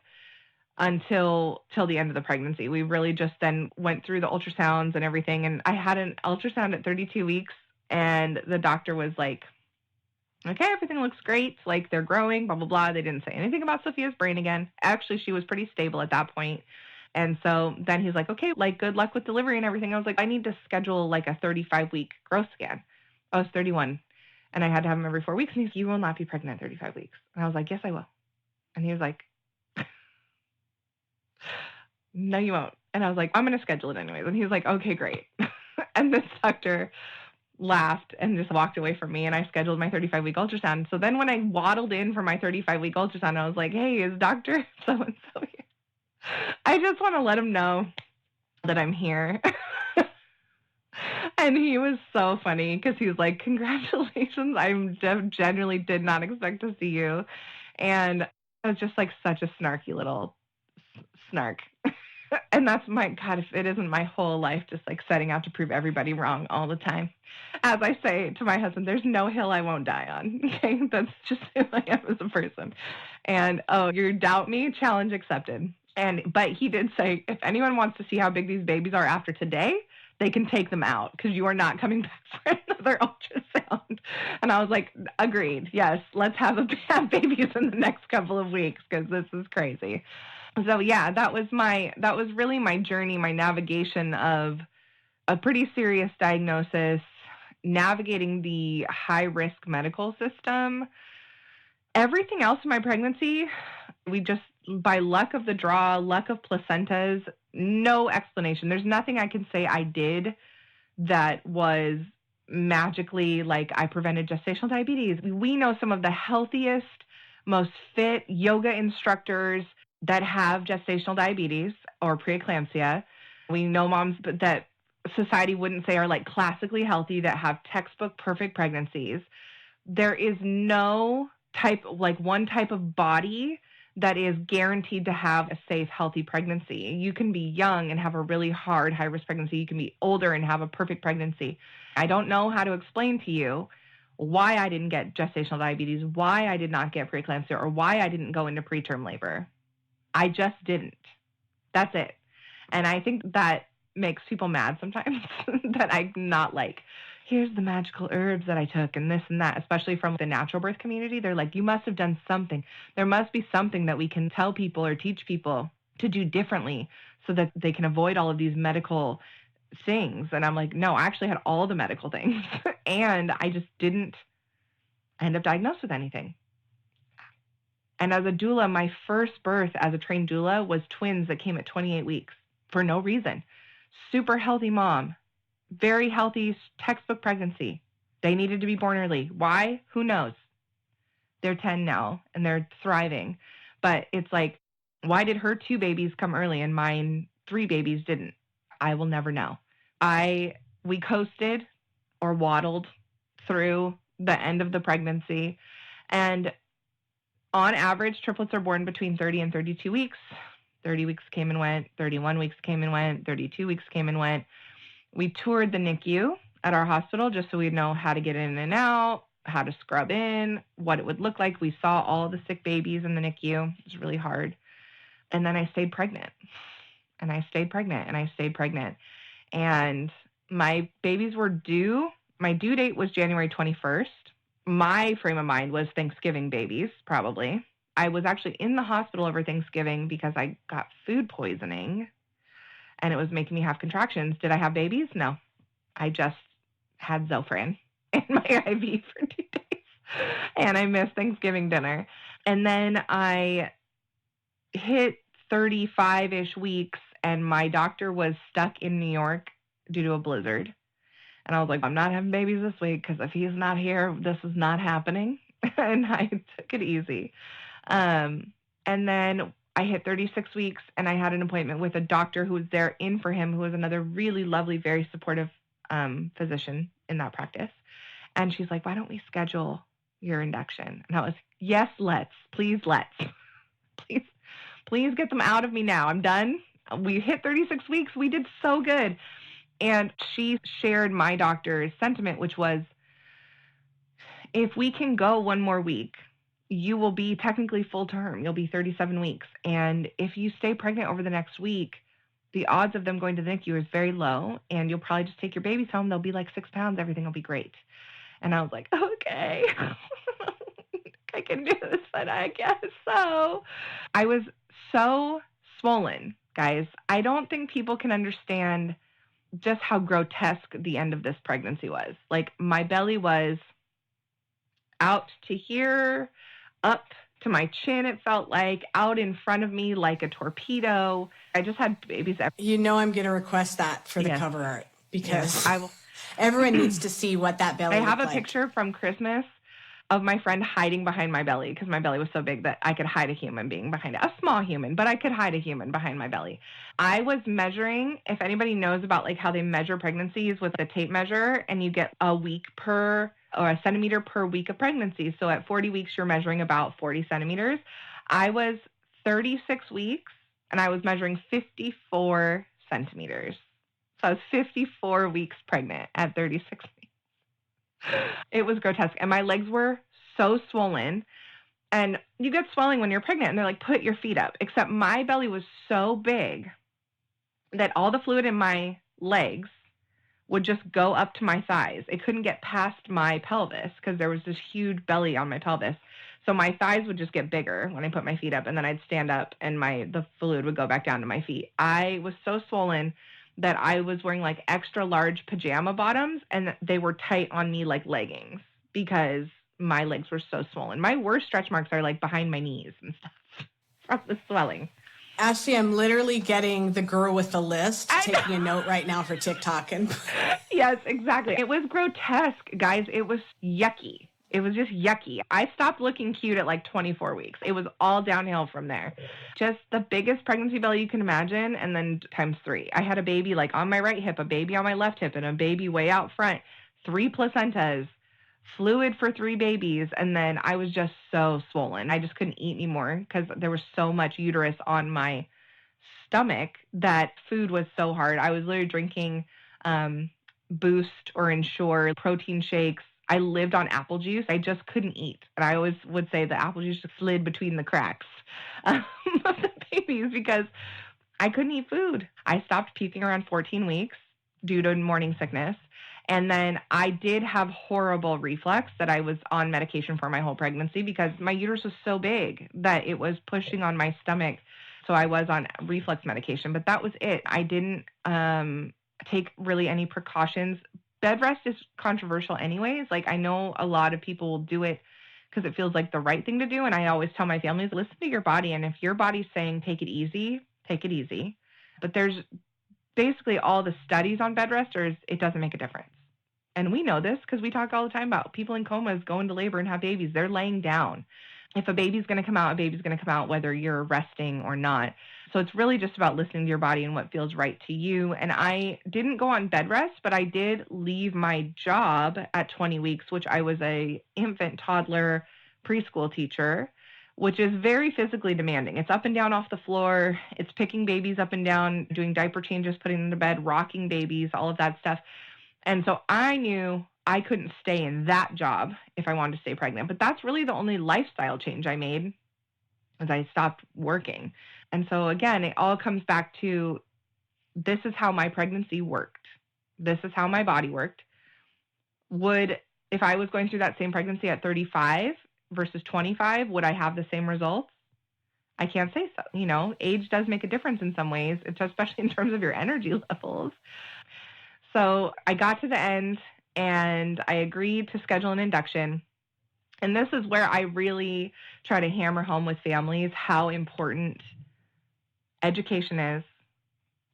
till the end of the pregnancy. We really just then went through the ultrasounds and everything. And I had an ultrasound at 32 weeks, and the doctor was like, okay, everything looks great. Like, they're growing, blah, blah, blah. They didn't say anything about Sophia's brain again. Actually, she was pretty stable at that point. And so then he's like, okay, like, good luck with delivery and everything. I was like, I need to schedule like a 35-week growth scan. I was 31, and I had to have him every 4 weeks. And he's like, you will not be pregnant at 35 weeks. And I was like, yes, I will. And he was like, no, you won't. And I was like, I'm going to schedule it anyways. And he was like, okay, great. And this doctor laughed and just walked away from me, and I scheduled my 35-week ultrasound. So then when I waddled in for my 35-week ultrasound, I was like, hey, is Dr. so-and-so here? I just want to let him know that I'm here. And he was so funny because he was like, congratulations. I genuinely did not expect to see you. And I was just like such a snarky little snark. And that's my God, if it isn't my whole life just like setting out to prove everybody wrong all the time. As I say to my husband, there's no hill I won't die on. Okay. That's just who I am as a person. And oh, you doubt me? Challenge accepted. But he did say, if anyone wants to see how big these babies are after today, they can take them out because you are not coming back for another ultrasound. And I was like, agreed. Yes, let's have babies in the next couple of weeks because this is crazy. So yeah, that was really my journey, my navigation of a pretty serious diagnosis, navigating the high risk medical system. Everything else in my pregnancy, we just, by luck of the draw, luck of placentas, no explanation. There's nothing I can say I did that was magically like I prevented gestational diabetes. We know some of the healthiest, most fit yoga instructors that have gestational diabetes or preeclampsia. We know moms that society wouldn't say are like classically healthy that have textbook perfect pregnancies. There is no one type of body that is guaranteed to have a safe, healthy pregnancy. You can be young and have a really hard, high-risk pregnancy. You can be older and have a perfect pregnancy. I don't know how to explain to you why I didn't get gestational diabetes, why I did not get preeclampsia, or why I didn't go into preterm labor. I just didn't. That's it. And I think that makes people mad sometimes that I'm not like, here's the magical herbs that I took and this and that, especially from the natural birth community. They're like, you must have done something. There must be something that we can tell people or teach people to do differently so that they can avoid all of these medical things. And I'm like, no, I actually had all the medical things and I just didn't end up diagnosed with anything. And as a doula, my first birth as a trained doula was twins that came at 28 weeks for no reason. Super healthy mom, very healthy textbook pregnancy. They needed to be born early. Why? Who knows? They're 10 now and they're thriving. But it's like, why did her 2 babies come early and mine 3 babies didn't? I will never know. We coasted or waddled through the end of the pregnancy. And on average, triplets are born between 30 and 32 weeks. 30 weeks came and went, 31 weeks came and went, 32 weeks came and went. We toured the NICU at our hospital just so we'd know how to get in and out, how to scrub in, what it would look like. We saw all the sick babies in the NICU. It was really hard. And then I stayed pregnant. And I stayed pregnant and I stayed pregnant. And my babies were due. My due date was January 21st. My frame of mind was Thanksgiving babies, probably. I was actually in the hospital over Thanksgiving because I got food poisoning and it was making me have contractions. Did I have babies? No. I just had Zofran in my IV for 2 days and I missed Thanksgiving dinner. And then I hit 35-ish weeks and my doctor was stuck in New York due to a blizzard. And I was like, I'm not having babies this week because if he's not here, this is not happening. And I took it easy. And then I hit 36 weeks and I had an appointment with a doctor who was there in for him, who was another really lovely, very supportive physician in that practice. And she's like, why don't we schedule your induction? And I was, yes, let's. Please, let's. Please get them out of me now. I'm done. We hit 36 weeks. We did so good. And she shared my doctor's sentiment, which was, if we can go one more week, you will be technically full term. You'll be 37 weeks. And if you stay pregnant over the next week, the odds of them going to the NICU is very low. And you'll probably just take your babies home. They'll be like 6 pounds. Everything will be great. And I was like, okay, I can do this, but I guess so. I was so swollen, guys. I don't think people can understand just how grotesque the end of this pregnancy was. Like my belly was out to here, up to my chin, it felt like, out in front of me like a torpedo. I just had babies. You know I'm going to request that for the Yes. cover art because Yes, I will. everyone needs to see what that belly I looked have a like. picture from Christmas of my friend hiding behind my belly because my belly was so big that I could hide a human being behind it. A small human, but I could hide a human behind my belly. I was measuring, if anybody knows about like how they measure pregnancies with a tape measure, and you get a week per or a centimeter per week of pregnancy. So at 40 weeks, you're measuring about 40 centimeters. I was 36 weeks and I was measuring 54 centimeters. So I was 54 weeks pregnant at 36 weeks. It was grotesque. And my legs were so swollen. And you get swelling when you're pregnant, and they're like, put your feet up. Except my belly was so big that all the fluid in my legs would just go up to my thighs. It couldn't get past my pelvis because there was this huge belly on my pelvis. So my thighs would just get bigger when I put my feet up, and then I'd stand up and the fluid would go back down to my feet. I was so swollen that I was wearing like extra large pajama bottoms, and they were tight on me like leggings because my legs were so swollen. My worst stretch marks are like behind my knees and stuff from the swelling. Ashley, I'm literally getting the girl with the list, taking a note right now for TikTok. Yes, exactly. It was grotesque, guys. It was yucky. It was just yucky. I stopped looking cute at like 24 weeks. It was all downhill from there. Just the biggest pregnancy belly you can imagine, and then times 3. I had a baby like on my right hip, a baby on my left hip, and a baby way out front, 3 placentas, fluid for 3 babies, and then I was just so swollen. I just couldn't eat anymore because there was so much uterus on my stomach that food was so hard. I was literally drinking Boost or Ensure protein shakes. I lived on apple juice. I just couldn't eat. And I always would say the apple juice just slid between the cracks of the babies because I couldn't eat food. I stopped puking around 14 weeks due to morning sickness. And then I did have horrible reflux that I was on medication for my whole pregnancy because my uterus was so big that it was pushing on my stomach. So I was on reflux medication, but that was it. I didn't take really any precautions. Bed rest is controversial anyways. Like, I know a lot of people will do it because it feels like the right thing to do. And I always tell my families, listen to your body. And if your body's saying take it easy, take it easy. But there's basically all the studies on bed rest, or it doesn't make a difference. And we know this because we talk all the time about people in comas go into labor and have babies. They're laying down. If a baby's going to come out, a baby's going to come out whether you're resting or not. So it's really just about listening to your body and what feels right to you. And I didn't go on bed rest, but I did leave my job at 20 weeks, which I was a infant, toddler, preschool teacher, which is very physically demanding. It's up and down off the floor. It's picking babies up and down, doing diaper changes, putting them to bed, rocking babies, all of that stuff. And so I knew I couldn't stay in that job if I wanted to stay pregnant. But that's really the only lifestyle change I made as I stopped working. And so again, it all comes back to this is how my pregnancy worked. This is how my body worked. If I was going through that same pregnancy at 35 versus 25, would I have the same results? I can't say so. You know, age does make a difference in some ways, especially in terms of your energy levels. So I got to the end and I agreed to schedule an induction. And this is where I really try to hammer home with families how important education is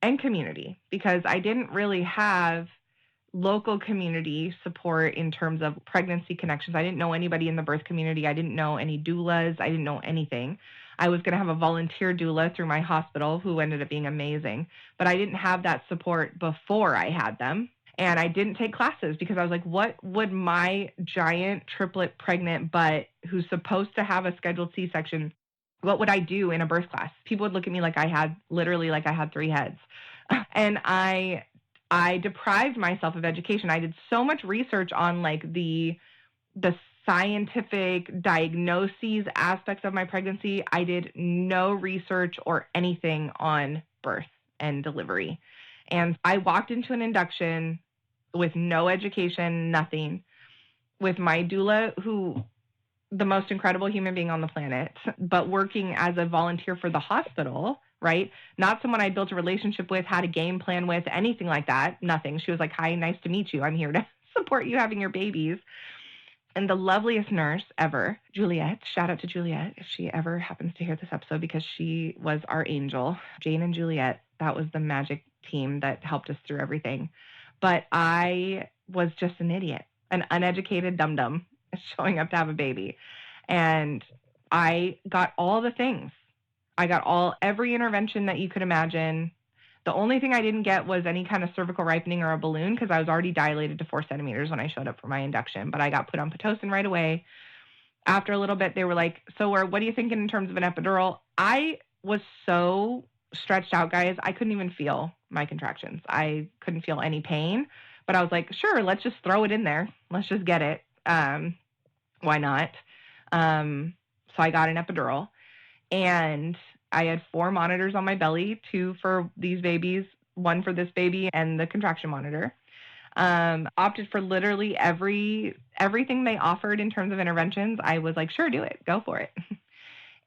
and community, because I didn't really have local community support in terms of pregnancy connections. I didn't know anybody in the birth community. I didn't know any doulas. I didn't know anything. I was going to have a volunteer doula through my hospital who ended up being amazing, but I didn't have that support before I had them. And I didn't take classes because I was like, what would my giant triplet pregnant butt who's supposed to have a scheduled C-section, what would I do in a birth class? People would look at me like I had 3 heads. And I deprived myself of education. I did so much research on like the scientific diagnoses aspects of my pregnancy. I did no research or anything on birth and delivery. And I walked into an induction with no education, nothing, with my doula, who the most incredible human being on the planet, but working as a volunteer for the hospital, right? Not someone I built a relationship with, had a game plan with, anything like that. Nothing. She was like, hi, nice to meet you. I'm here to support you having your babies. And the loveliest nurse ever, Juliet, shout out to Juliet if she ever happens to hear this episode, because she was our angel. Jane and Juliet, that was the magic team that helped us through everything. But I was just an idiot, an uneducated dum-dum showing up to have a baby. And I got all the things. I got every intervention that you could imagine. The only thing I didn't get was any kind of cervical ripening or a balloon, because I was already dilated to 4 centimeters when I showed up for my induction. But I got put on Pitocin right away. After a little bit, they were like, so what are you thinking in terms of an epidural? I was so stretched out, guys. I couldn't even feel my contractions. I couldn't feel any pain. But I was like, sure, let's just throw it in there. Let's just get it. Why not? So I got an epidural. And I had 4 monitors on my belly, 2 for these babies, 1 for this baby, and the contraction monitor. Opted for literally everything they offered in terms of interventions. I was like, sure, do it. Go for it.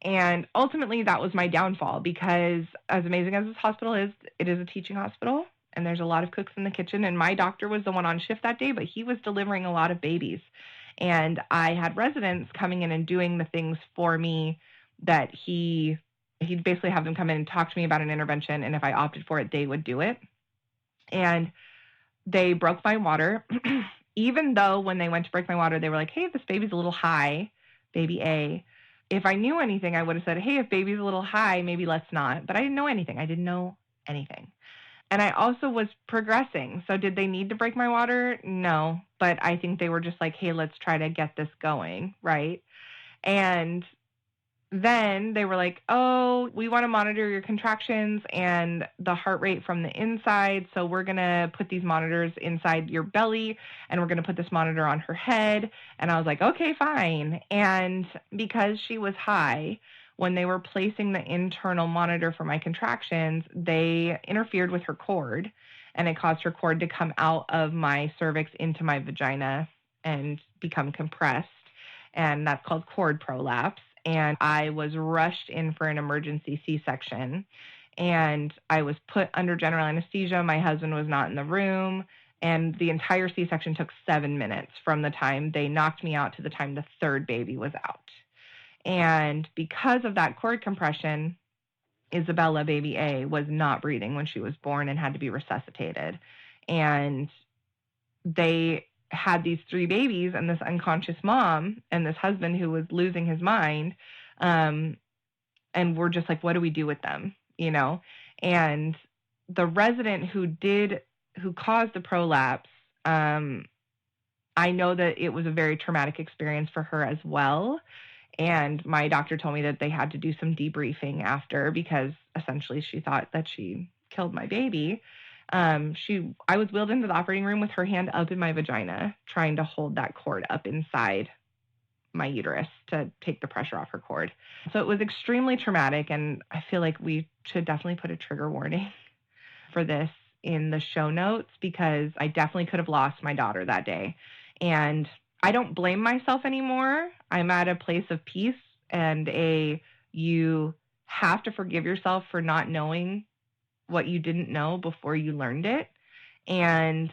And ultimately, that was my downfall, because as amazing as this hospital is, it is a teaching hospital, and there's a lot of cooks in the kitchen. And my doctor was the one on shift that day, but he was delivering a lot of babies. And I had residents coming in and doing the things for me that he'd basically have them come in and talk to me about an intervention, and if I opted for it, they would do it. And they broke my water, even though when they went to break my water, they were like, hey, this baby's a little high, baby A. If I knew anything, I would have said, hey, if baby's a little high, maybe let's not. But I didn't know anything. I didn't know anything. And I also was progressing. So did they need to break my water? No. But I think they were just like, hey, let's try to get this going, right? And then they were like, oh, we want to monitor your contractions and the heart rate from the inside. So we're going to put these monitors inside your belly, and we're going to put this monitor on her head. And I was like, okay, fine. And because she was high, when they were placing the internal monitor for my contractions, they interfered with her cord, and it caused her cord to come out of my cervix into my vagina and become compressed. And that's called cord prolapse. And I was rushed in for an emergency C-section, and I was put under general anesthesia. My husband was not in the room, and the entire C-section took 7 minutes from the time they knocked me out to the time the 3rd baby was out. And because of that cord compression, Isabella, baby A, was not breathing when she was born and had to be resuscitated. And they had these 3 babies and this unconscious mom and this husband who was losing his mind. And we're just like, what do we do with them? And the resident who caused the prolapse, I know that it was a very traumatic experience for her as well. And my doctor told me that they had to do some debriefing after, because essentially she thought that she killed my baby. I was wheeled into the operating room with her hand up in my vagina, trying to hold that cord up inside my uterus to take the pressure off her cord. So it was extremely traumatic, and I feel like we should definitely put a trigger warning for this in the show notes, because I definitely could have lost my daughter that day. And I don't blame myself anymore. I'm at a place of peace, and you have to forgive yourself for not knowing what you didn't know before you learned it. And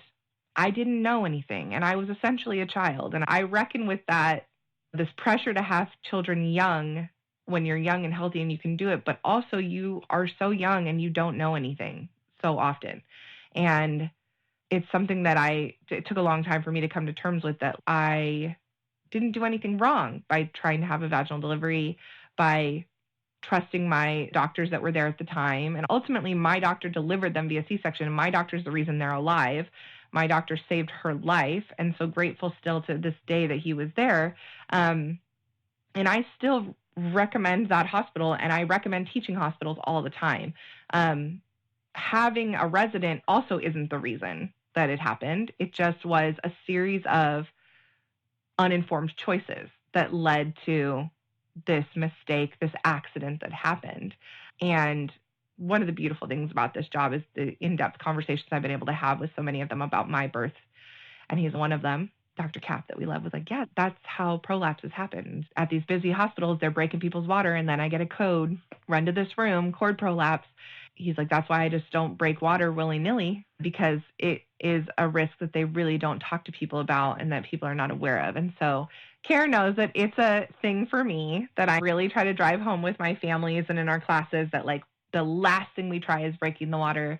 I didn't know anything, and I was essentially a child. And I reckon with that, this pressure to have children young, when you're young and healthy and you can do it, but also you are so young and you don't know anything so often. And it's something that it took a long time for me to come to terms with, that I didn't do anything wrong by trying to have a vaginal delivery, by trusting my doctors that were there at the time. And ultimately, my doctor delivered them via C-section, and my doctor's the reason they're alive. My doctor saved her life, and so grateful still to this day that he was there. And I still recommend that hospital, and I recommend teaching hospitals all the time. Having a resident also isn't the reason that it happened. It just was a series of uninformed choices that led to this mistake, this accident that happened. And one of the beautiful things about this job is the in-depth conversations I've been able to have with so many of them about my birth. And he's one of them. Dr. Cap, that we love, was like, yeah, that's how prolapses happen. At these busy hospitals, they're breaking people's water, and then I get a code, run to this room, cord prolapse. He's like, that's why I just don't break water willy-nilly, because it is a risk that they really don't talk to people about and that people are not aware of. And so Karen knows that it's a thing for me that I really try to drive home with my families and in our classes, that like the last thing we try is breaking the water.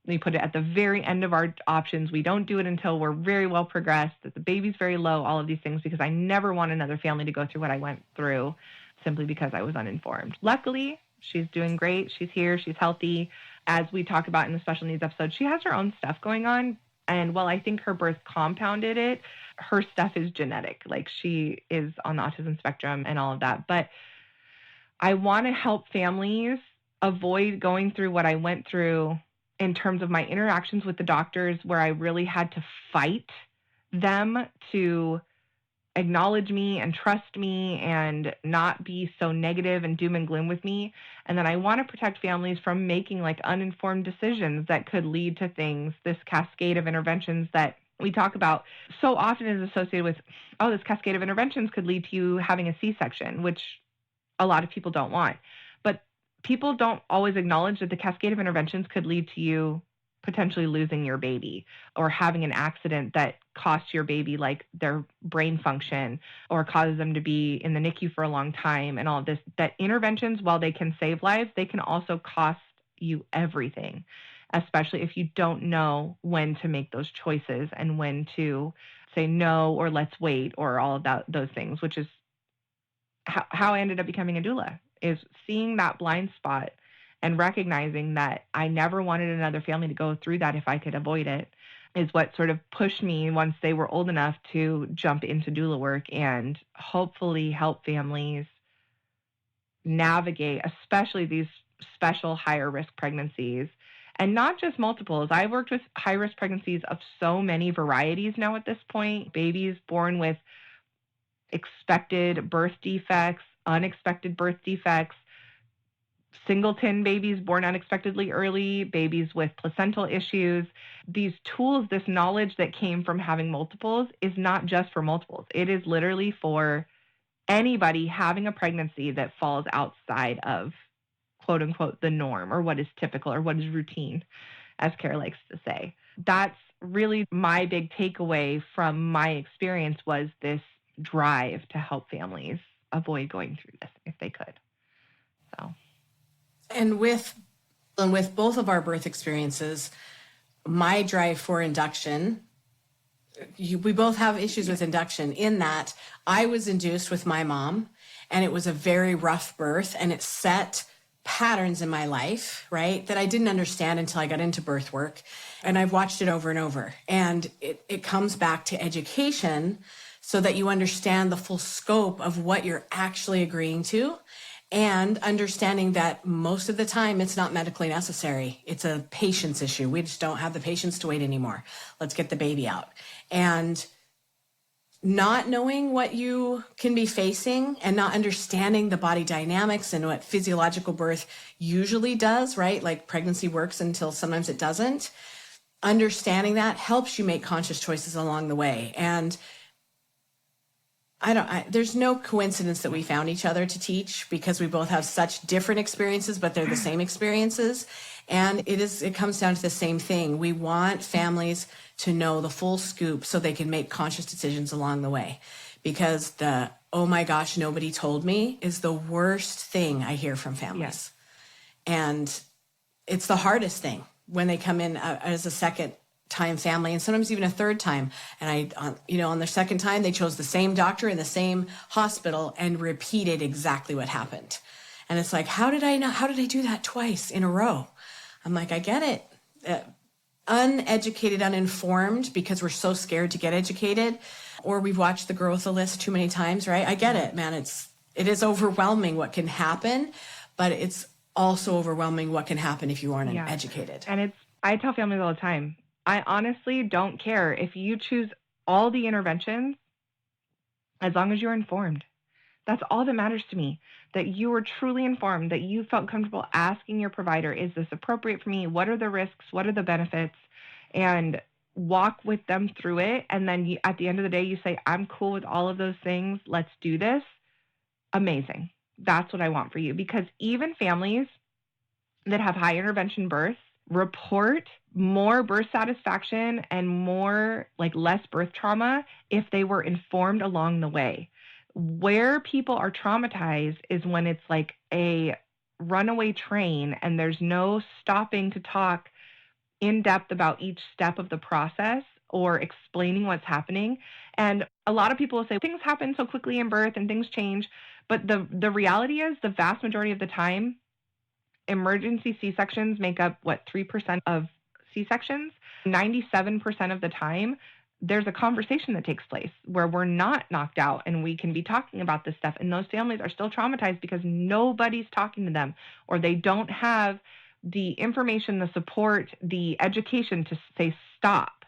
We put it at the very end of our options. We don't do it until we're very well progressed, that the baby's very low, all of these things, because I never want another family to go through what I went through simply because I was uninformed. Luckily, she's doing great. She's here. She's healthy. As we talk about in the special needs episode, she has her own stuff going on. And while I think her birth compounded it, her stuff is genetic. Like, she is on the autism spectrum and all of that. But I want to help families avoid going through what I went through in terms of my interactions with the doctors, where I really had to fight them to acknowledge me and trust me and not be so negative and doom and gloom with me. And then I want to protect families from making like uninformed decisions that could lead to things, this cascade of interventions that we talk about so often is associated with, oh, this cascade of interventions could lead to you having a C-section, which a lot of people don't want. But people don't always acknowledge that the cascade of interventions could lead to you potentially losing your baby or having an accident that costs your baby like their brain function or causes them to be in the NICU for a long time and all of this. That interventions, while they can save lives, they can also cost you everything, especially if you don't know when to make those choices and when to say no or let's wait or all of that, those things, which is how I ended up becoming a doula, is seeing that blind spot and recognizing that I never wanted another family to go through that if I could avoid it, is what sort of pushed me once they were old enough to jump into doula work and hopefully help families navigate, especially these special higher risk pregnancies. And not just multiples. I've worked with high risk pregnancies of so many varieties now at this point. Babies born with expected birth defects, unexpected birth defects, singleton babies born unexpectedly early, babies with placental issues. These tools, this knowledge that came from having multiples is not just for multiples. It is literally for anybody having a pregnancy that falls outside of, quote unquote, the norm or what is typical or what is routine, as Kara likes to say. That's really my big takeaway from my experience, was this drive to help families avoid going through this if they could. So. And with both of our birth experiences, my drive for induction, we both have issues with induction in that I was induced with my mom, and it was a very rough birth, and it set patterns in my life, right, that I didn't understand until I got into birth work. And I've watched it over and over. And it comes back to education so that you understand the full scope of what you're actually agreeing to, and understanding that most of the time it's not medically necessary. It's a patience issue. We just don't have the patience to wait anymore. Let's get the baby out. And not knowing what you can be facing and not understanding the body dynamics and what physiological birth usually does, right? Like pregnancy works until sometimes it doesn't. Understanding that helps you make conscious choices along the way. And there's no coincidence that we found each other to teach, because we both have such different experiences, but they're the same experiences. And it comes down to the same thing. We want families to know the full scoop so they can make conscious decisions along the way. Because the, oh my gosh, nobody told me, is the worst thing I hear from families. Yes. And it's the hardest thing when they come in as a second time family, and sometimes even a third time. And on their second time, they chose the same doctor in the same hospital and repeated exactly what happened. And it's like, how did I do that twice in a row? I'm like, I get it. Uneducated, uninformed, because we're so scared to get educated, or we've watched the Girl with the List too many times, right? I get it, man. It is overwhelming what can happen, but it's also overwhelming what can happen if you aren't educated. And I tell families all the time, I honestly don't care if you choose all the interventions, as long as you're informed. That's all that matters to me, that you were truly informed, that you felt comfortable asking your provider, is this appropriate for me? What are the risks? What are the benefits? And walk with them through it. And then at the end of the day, you say, I'm cool with all of those things. Let's do this. Amazing. That's what I want for you. Because even families that have high intervention births report more birth satisfaction and more less birth trauma if they were informed along the way. Where people are traumatized is when it's like a runaway train and there's no stopping to talk in depth about each step of the process or explaining what's happening. And a lot of people will say things happen so quickly in birth and things change. But the reality is the vast majority of the time, emergency C-sections make up, 3% of C-sections? 97% of the time, there's a conversation that takes place where we're not knocked out and we can be talking about this stuff. And those families are still traumatized because nobody's talking to them, or they don't have the information, the support, the education to say, stop.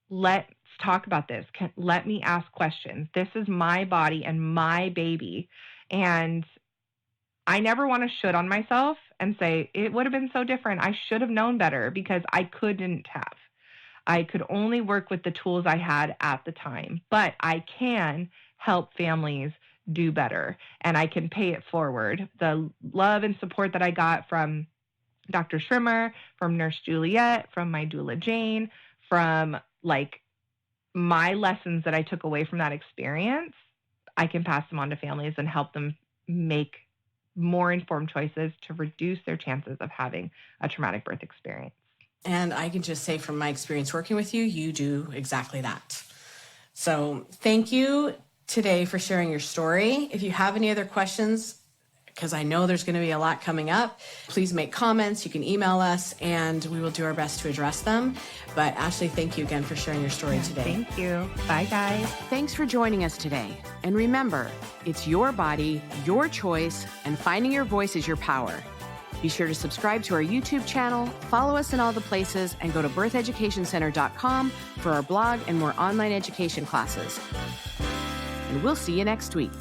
Let's talk about this. Let me ask questions. This is my body and my baby. And I never want to should on myself and say, it would have been so different. I should have known better, because I couldn't have. I could only work with the tools I had at the time, but I can help families do better, and I can pay it forward. The love and support that I got from Dr. Schrimmer, from Nurse Juliet, from my doula Jane, from like my lessons that I took away from that experience, I can pass them on to families and help them make more informed choices to reduce their chances of having a traumatic birth experience. And I can just say from my experience working with you, you do exactly that. So thank you today for sharing your story. If you have any other questions, because I know there's going to be a lot coming up, please make comments. You can email us and we will do our best to address them. But Ashley, thank you again for sharing your story today. Thank you. Bye, guys. Thanks for joining us today. And remember, it's your body, your choice, and finding your voice is your power. Be sure to subscribe to our YouTube channel, follow us in all the places, and go to birtheducationcenter.com for our blog and more online education classes. And we'll see you next week.